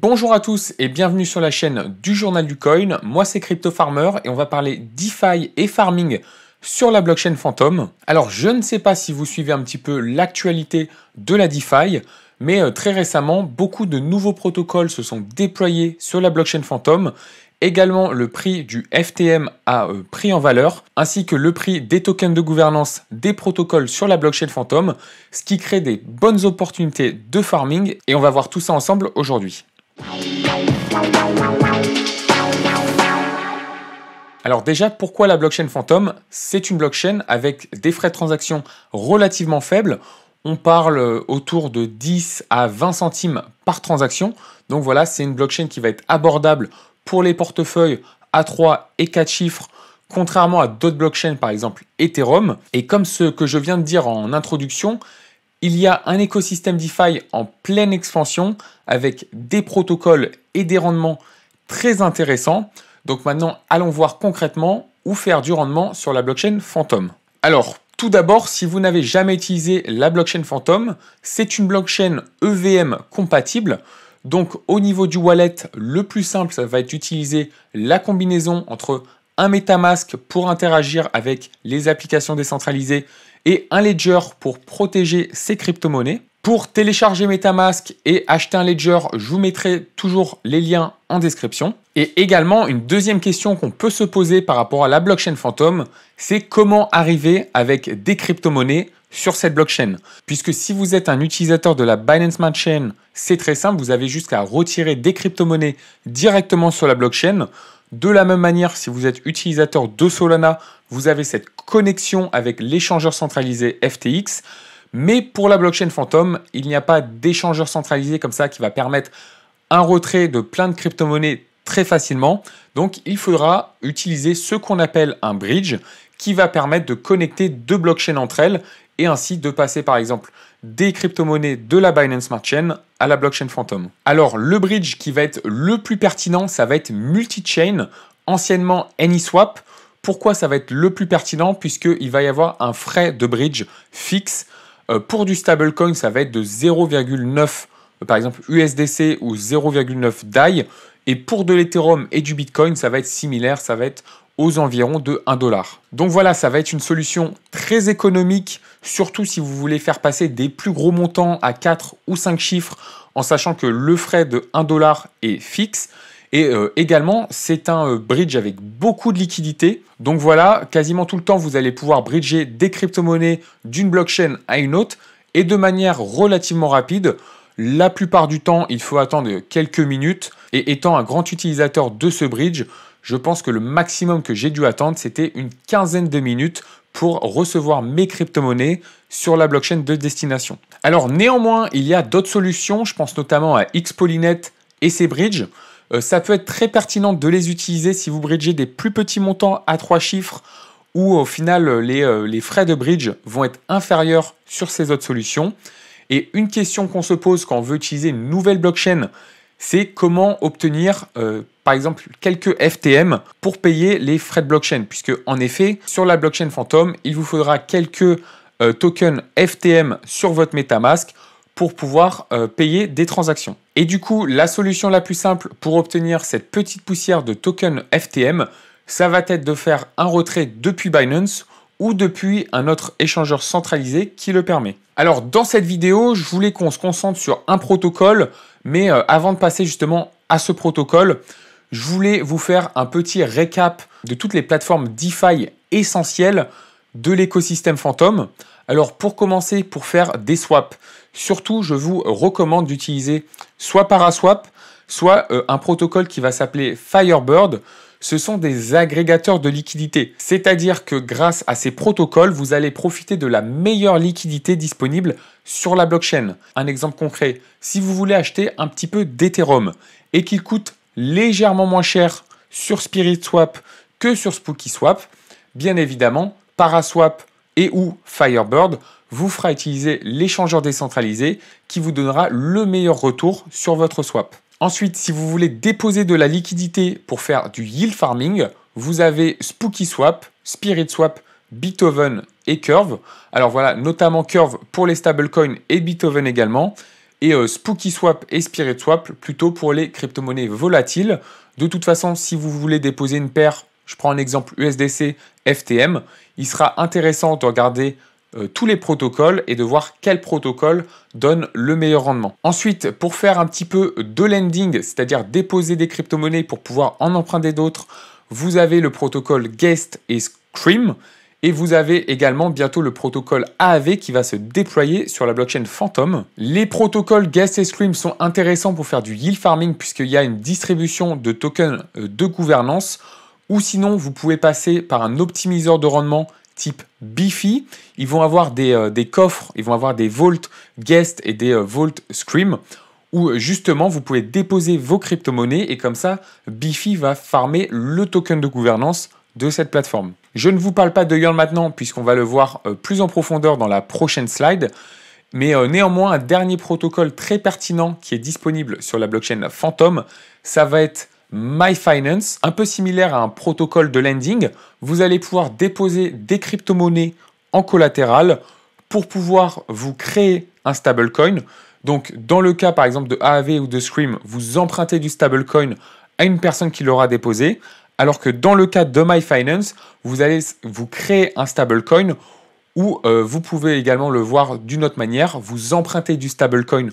Bonjour à tous et bienvenue sur la chaîne du Journal du Coin. Moi c'est Crypto Farmer et on va parler DeFi et farming sur la blockchain Phantom. Alors je ne sais pas si vous suivez un petit peu l'actualité de la DeFi, mais très récemment beaucoup de nouveaux protocoles se sont déployés sur la blockchain Phantom. Également le prix du FTM a pris en valeur, ainsi que le prix des tokens de gouvernance des protocoles sur la blockchain Phantom, ce qui crée des bonnes opportunités de farming et on va voir tout ça ensemble aujourd'hui. Alors déjà, pourquoi la blockchain Phantom? C'est une blockchain avec des frais de transaction relativement faibles. On parle autour de 10 à 20 centimes par transaction. Donc voilà, c'est une blockchain qui va être abordable pour les portefeuilles à 3 et 4 chiffres, contrairement à d'autres blockchains, par exemple Ethereum. Et comme ce que je viens de dire en introduction, il y a un écosystème DeFi en pleine expansion avec des protocoles et des rendements très intéressants. Donc maintenant, allons voir concrètement où faire du rendement sur la blockchain Phantom. Alors, tout d'abord, si vous n'avez jamais utilisé la blockchain Phantom, c'est une blockchain EVM compatible. Donc au niveau du wallet, le plus simple, ça va être d'utiliser la combinaison entre un MetaMask pour interagir avec les applications décentralisées et un Ledger pour protéger ses crypto-monnaies. Pour télécharger MetaMask et acheter un Ledger, je vous mettrai toujours les liens en description. Et également, une deuxième question qu'on peut se poser par rapport à la blockchain Phantom, c'est comment arriver avec des crypto-monnaies sur cette blockchain. Puisque si vous êtes un utilisateur de la Binance Smart Chain, c'est très simple, vous avez juste qu'à retirer des crypto-monnaies directement sur la blockchain. De la même manière, si vous êtes utilisateur de Solana, vous avez cette connexion avec l'échangeur centralisé FTX. Mais pour la blockchain Phantom, il n'y a pas d'échangeur centralisé comme ça qui va permettre un retrait de plein de crypto-monnaies très facilement. Donc, il faudra utiliser ce qu'on appelle un bridge qui va permettre de connecter deux blockchains entre elles et ainsi de passer par exemple des crypto-monnaies de la Binance Smart Chain à la blockchain Phantom. Alors, le bridge qui va être le plus pertinent, ça va être multi-chain, anciennement AnySwap. Pourquoi ça va être le plus pertinent? Puisqu'il va y avoir un frais de bridge fixe. Pour du stablecoin, ça va être de 0,9 par exemple USDC ou 0,9 DAI. Et pour de l'Ethereum et du Bitcoin, ça va être similaire, ça va être aux environs de 1 $. Donc voilà, ça va être une solution très économique, surtout si vous voulez faire passer des plus gros montants à 4 ou 5 chiffres, en sachant que le frais de 1 $ est fixe. Et également, c'est un bridge avec beaucoup de liquidité. Donc voilà, quasiment tout le temps, vous allez pouvoir bridger des crypto-monnaies d'une blockchain à une autre et de manière relativement rapide. La plupart du temps, il faut attendre quelques minutes. Et étant un grand utilisateur de ce bridge, je pense que le maximum que j'ai dû attendre, c'était une quinzaine de minutes pour recevoir mes crypto-monnaies sur la blockchain de destination. Alors néanmoins, il y a d'autres solutions. Je pense notamment à Xpolynet et ses bridges. Ça peut être très pertinent de les utiliser si vous bridgez des plus petits montants à 3 chiffres où au final les frais de bridge vont être inférieurs sur ces autres solutions. Et une question qu'on se pose quand on veut utiliser une nouvelle blockchain, c'est comment obtenir par exemple quelques FTM pour payer les frais de blockchain. Puisque en effet, sur la blockchain Phantom, il vous faudra quelques tokens FTM sur votre MetaMask pour pouvoir payer des transactions. Et du coup, la solution la plus simple pour obtenir cette petite poussière de token FTM, ça va être de faire un retrait depuis Binance ou depuis un autre échangeur centralisé qui le permet. Alors dans cette vidéo, je voulais qu'on se concentre sur un protocole, mais avant de passer justement à ce protocole, je voulais vous faire un petit récap de toutes les plateformes DeFi essentielles de l'écosystème Phantom. Alors pour commencer, pour faire des swaps, surtout je vous recommande d'utiliser soit Paraswap, soit un protocole qui va s'appeler Firebird. Ce sont des agrégateurs de liquidité. C'est-à-dire que grâce à ces protocoles, vous allez profiter de la meilleure liquidité disponible sur la blockchain. Un exemple concret, si vous voulez acheter un petit peu d'Ethereum et qu'il coûte légèrement moins cher sur SpiritSwap que sur SpookySwap, bien évidemment, Paraswap et ou Firebird vous fera utiliser l'échangeur décentralisé qui vous donnera le meilleur retour sur votre swap. Ensuite, si vous voulez déposer de la liquidité pour faire du yield farming, vous avez SpookySwap, SpiritSwap, Beethoven et Curve. Alors voilà, notamment Curve pour les stablecoins et Beethoven également. et SpookySwap et SpiritSwap plutôt pour les crypto-monnaies volatiles. De toute façon, si vous voulez déposer une paire, je prends un exemple USDC FTM, il sera intéressant de regarder tous les protocoles et de voir quel protocole donne le meilleur rendement. Ensuite, pour faire un petit peu de lending, c'est-à-dire déposer des crypto-monnaies pour pouvoir en emprunter d'autres, vous avez le protocole Guest et Scream. Et vous avez également bientôt le protocole AAV qui va se déployer sur la blockchain Phantom. Les protocoles Guest et Scream sont intéressants pour faire du yield farming puisqu'il y a une distribution de tokens de gouvernance. Ou sinon, vous pouvez passer par un optimiseur de rendement type Bifi. Ils vont avoir des coffres, ils vont avoir des vaults Guest et des vaults Scream où justement vous pouvez déposer vos crypto-monnaies et comme ça, Bifi va farmer le token de gouvernance de cette plateforme. Je ne vous parle pas de Yearn maintenant puisqu'on va le voir plus en profondeur dans la prochaine slide. Mais néanmoins, un dernier protocole très pertinent qui est disponible sur la blockchain Phantom, ça va être MyFinance, un peu similaire à un protocole de lending. Vous allez pouvoir déposer des crypto-monnaies en collatéral pour pouvoir vous créer un stablecoin. Donc, dans le cas par exemple de AAV ou de Scream, vous empruntez du stablecoin à une personne qui l'aura déposé. Alors que dans le cas de MyFinance, vous allez vous créer un stablecoin ou vous pouvez également le voir d'une autre manière. Vous empruntez du stablecoin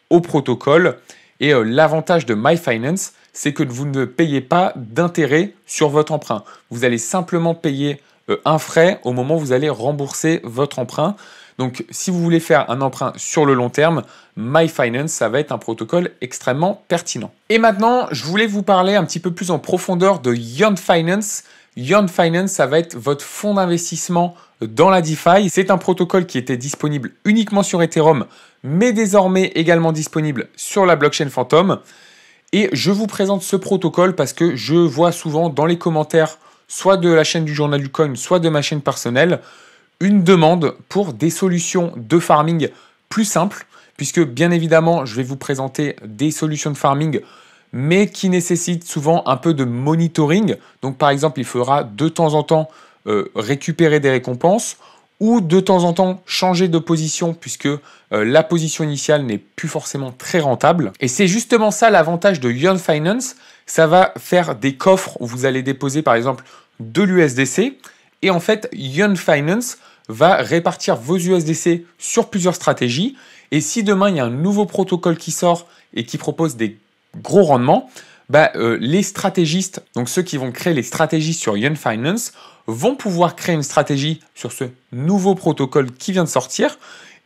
au protocole et l'avantage de MyFinance, c'est que vous ne payez pas d'intérêt sur votre emprunt. Vous allez simplement payer un frais au moment où vous allez rembourser votre emprunt. Donc, si vous voulez faire un emprunt sur le long terme, MyFinance, ça va être un protocole extrêmement pertinent. Et maintenant, je voulais vous parler un petit peu plus en profondeur de Yearn Finance. Yearn Finance, ça va être votre fonds d'investissement dans la DeFi. C'est un protocole qui était disponible uniquement sur Ethereum, mais désormais également disponible sur la blockchain Phantom. Et je vous présente ce protocole parce que je vois souvent dans les commentaires, soit de la chaîne du Journal du Coin, soit de ma chaîne personnelle, une demande pour des solutions de farming plus simples, puisque bien évidemment, je vais vous présenter des solutions de farming, mais qui nécessitent souvent un peu de monitoring. Donc par exemple, il faudra de temps en temps récupérer des récompenses, ou de temps en temps changer de position, puisque la position initiale n'est plus forcément très rentable. Et c'est justement ça l'avantage de Yearn Finance. Ça va faire des coffres où vous allez déposer par exemple de l'USDC, et en fait, Yearn Finance va répartir vos USDC sur plusieurs stratégies. Et si demain, il y a un nouveau protocole qui sort et qui propose des gros rendements, les stratégistes, donc ceux qui vont créer les stratégies sur Yearn Finance, vont pouvoir créer une stratégie sur ce nouveau protocole qui vient de sortir.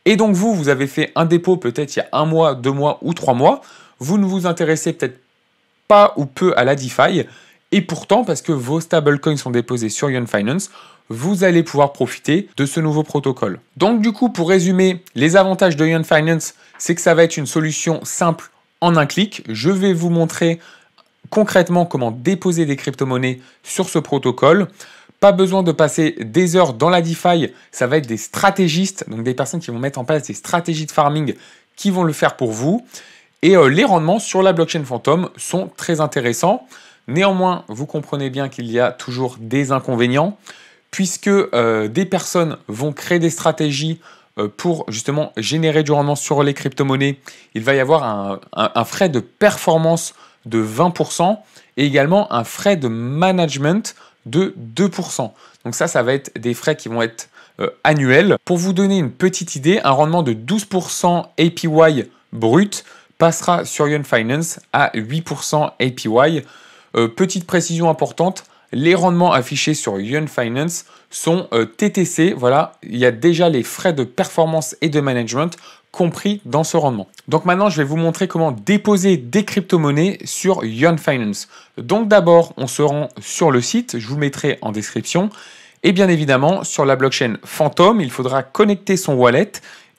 Et donc vous avez fait un dépôt peut-être il y a 1 mois, 2 mois ou 3 mois. Vous ne vous intéressez peut-être pas ou peu à la DeFi. Et pourtant, parce que vos stablecoins sont déposés sur Yearn Finance, vous allez pouvoir profiter de ce nouveau protocole. Donc du coup, pour résumer, les avantages de Yearn Finance, c'est que ça va être une solution simple en un clic. Je vais vous montrer concrètement comment déposer des crypto-monnaies sur ce protocole. Pas besoin de passer des heures dans la DeFi, ça va être des stratégistes, donc des personnes qui vont mettre en place des stratégies de farming qui vont le faire pour vous. Et les rendements sur la blockchain Phantom sont très intéressants. Néanmoins, vous comprenez bien qu'il y a toujours des inconvénients, puisque des personnes vont créer des stratégies pour justement générer du rendement sur les crypto-monnaies. Il va y avoir un frais de performance de 20% et également un frais de management de 2%. Donc ça va être des frais qui vont être annuels. Pour vous donner une petite idée, un rendement de 12% APY brut passera sur Yearn Finance à 8% APY. Petite précision importante, les rendements affichés sur Yearn Finance sont TTC. Voilà, il y a déjà les frais de performance et de management compris dans ce rendement. Donc maintenant, je vais vous montrer comment déposer des crypto-monnaies sur Yearn Finance. Donc d'abord, on se rend sur le site, je vous le mettrai en description. Et bien évidemment, sur la blockchain Phantom, il faudra connecter son wallet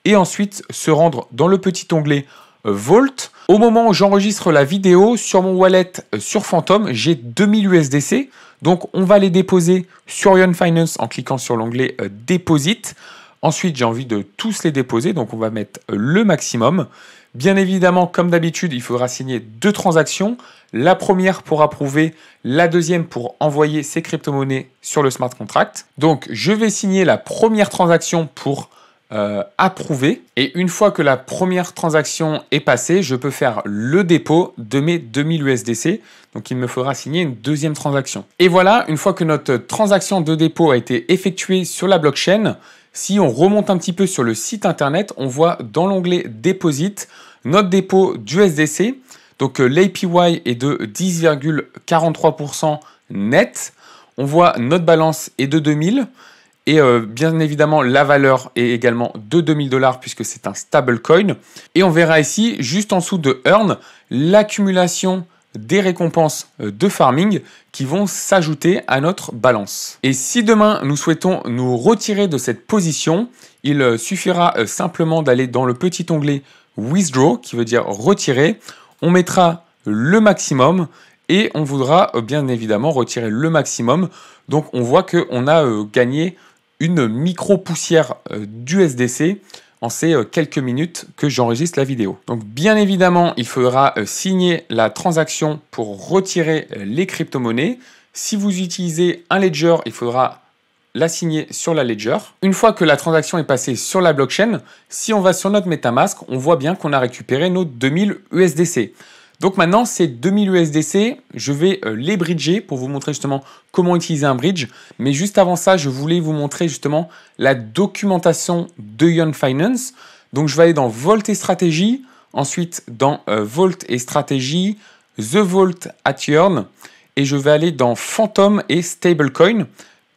et ensuite se rendre dans le petit onglet Vault. Au moment où j'enregistre la vidéo, sur mon wallet sur Phantom, j'ai 2000 USDC. Donc on va les déposer sur Yearn Finance en cliquant sur l'onglet Deposit. Ensuite, j'ai envie de tous les déposer, donc on va mettre le maximum. Bien évidemment, comme d'habitude, il faudra signer 2 transactions. La première pour approuver, la deuxième pour envoyer ces crypto-monnaies sur le smart contract. Donc, je vais signer la première transaction pour approuvé. Et une fois que la première transaction est passée, je peux faire le dépôt de mes 2000 USDC. Donc il me faudra signer une deuxième transaction. Et voilà, une fois que notre transaction de dépôt a été effectuée sur la blockchain, si on remonte un petit peu sur le site internet, on voit dans l'onglet Deposit notre dépôt d'USDC. Donc l'APY est de 10,43% net. On voit notre balance est de 2000. Et bien évidemment, la valeur est également de 2000 $ puisque c'est un stablecoin. Et on verra ici, juste en dessous de Earn, l'accumulation des récompenses de farming qui vont s'ajouter à notre balance. Et si demain, nous souhaitons nous retirer de cette position, il suffira simplement d'aller dans le petit onglet Withdraw, qui veut dire retirer. On mettra le maximum et on voudra bien évidemment retirer le maximum. Donc on voit qu'on a gagné une micro-poussière d'USDC en ces quelques minutes que j'enregistre la vidéo. Donc bien évidemment, il faudra signer la transaction pour retirer les crypto-monnaies. Si vous utilisez un ledger, il faudra la signer sur la ledger. Une fois que la transaction est passée sur la blockchain, si on va sur notre MetaMask, on voit bien qu'on a récupéré nos 2000 USDC. Donc maintenant, ces 2000 USDC, je vais les bridger pour vous montrer justement comment utiliser un bridge. Mais juste avant ça, je voulais vous montrer justement la documentation de Ion Finance. Donc je vais aller dans Vault et Stratégie, ensuite dans Vault et Stratégie, The Vault at Ion, et je vais aller dans Phantom et Stablecoin,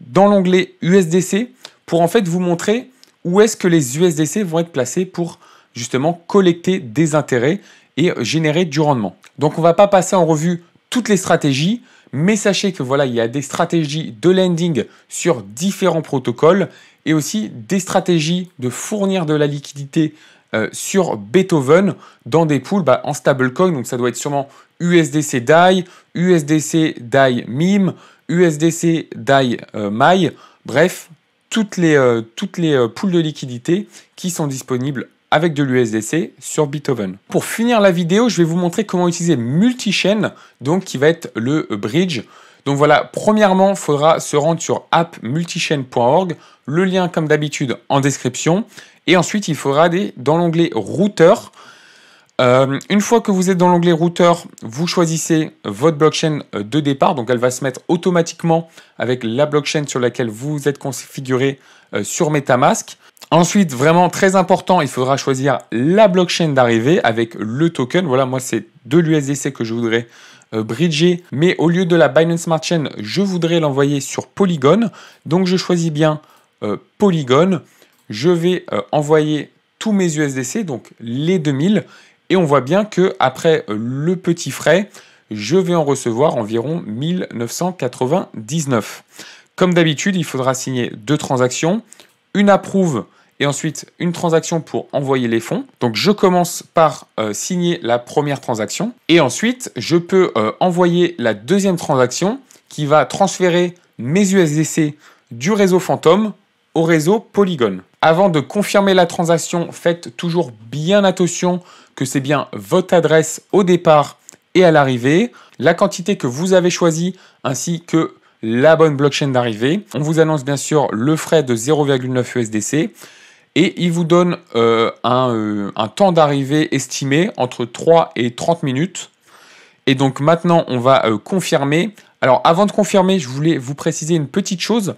dans l'onglet USDC, pour en fait vous montrer où est-ce que les USDC vont être placés pour justement collecter des intérêts et générer du rendement. Donc on ne va pas passer en revue toutes les stratégies, mais sachez que voilà, il y a des stratégies de lending sur différents protocoles et aussi des stratégies de fournir de la liquidité sur Beethoven dans des pools en stablecoin. Donc ça doit être sûrement USDC DAI, USDC DAI MIM, USDC DAI MAI, bref, toutes les pools de liquidité qui sont disponibles avec de l'USDC sur Beethoven. Pour finir la vidéo, je vais vous montrer comment utiliser multi-chain, donc qui va être le bridge. Donc voilà, premièrement, il faudra se rendre sur appmultichain.org, le lien comme d'habitude en description. Et ensuite, il faudra aller dans l'onglet routeur. Une fois que vous êtes dans l'onglet routeur, vous choisissez votre blockchain de départ. Donc elle va se mettre automatiquement avec la blockchain sur laquelle vous êtes configuré sur MetaMask. Ensuite, vraiment très important, il faudra choisir la blockchain d'arrivée avec le token. Voilà, moi c'est de l'USDC que je voudrais bridger, mais au lieu de la Binance Smart Chain, je voudrais l'envoyer sur Polygon. Donc je choisis bien Polygon. Je vais envoyer tous mes USDC, donc les 2000, et on voit bien que après le petit frais, je vais en recevoir environ 1999. Comme d'habitude, il faudra signer 2 transactions, une approuve et ensuite une transaction pour envoyer les fonds. Donc je commence par signer la première transaction et ensuite je peux envoyer la deuxième transaction qui va transférer mes USDC du réseau Phantom au réseau Polygon. Avant de confirmer la transaction, faites toujours bien attention que c'est bien votre adresse au départ et à l'arrivée, la quantité que vous avez choisie ainsi que la bonne blockchain d'arrivée. On vous annonce bien sûr le frais de 0,9 USDC et il vous donne un temps d'arrivée estimé entre 3 et 30 minutes. Et donc maintenant, on va confirmer. Alors avant de confirmer, je voulais vous préciser une petite chose.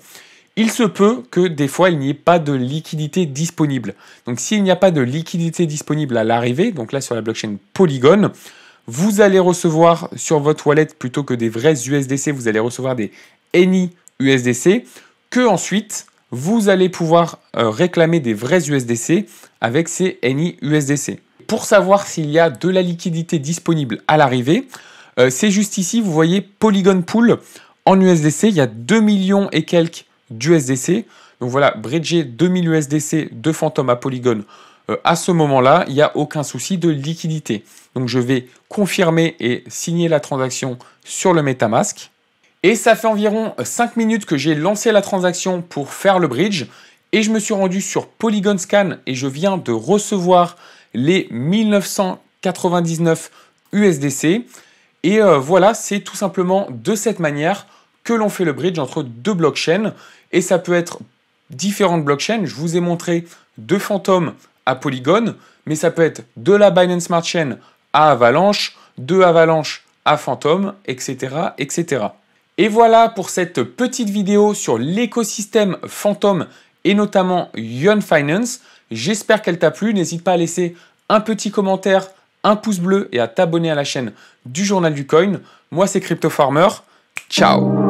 Il se peut que des fois, il n'y ait pas de liquidité disponible. Donc s'il n'y a pas de liquidité disponible à l'arrivée, donc là sur la blockchain Polygon, vous allez recevoir sur votre wallet, plutôt que des vrais USDC, vous allez recevoir des Any USDC, que ensuite vous allez pouvoir réclamer des vrais USDC avec ces Any USDC. Pour savoir s'il y a de la liquidité disponible à l'arrivée, c'est juste ici, vous voyez Polygon Pool en USDC, il y a 2 millions et quelques d'USDC. Donc voilà, bridger 2000 USDC de Phantom à Polygon. À ce moment-là, il n'y a aucun souci de liquidité. Donc je vais confirmer et signer la transaction sur le MetaMask. Et ça fait environ 5 minutes que j'ai lancé la transaction pour faire le bridge. Et je me suis rendu sur Polygon Scan et je viens de recevoir les 1999 USDC. Et voilà, c'est tout simplement de cette manière que l'on fait le bridge entre deux blockchains. Et ça peut être différentes blockchains. Je vous ai montré de Phantom à Polygon, mais ça peut être de la Binance Smart Chain à Avalanche, de Avalanche à Phantom, etc., etc. Et voilà pour cette petite vidéo sur l'écosystème Phantom et notamment Yearn Finance. J'espère qu'elle t'a plu. N'hésite pas à laisser un petit commentaire, un pouce bleu et à t'abonner à la chaîne du Journal du Coin. Moi, c'est Crypto Farmer. Ciao!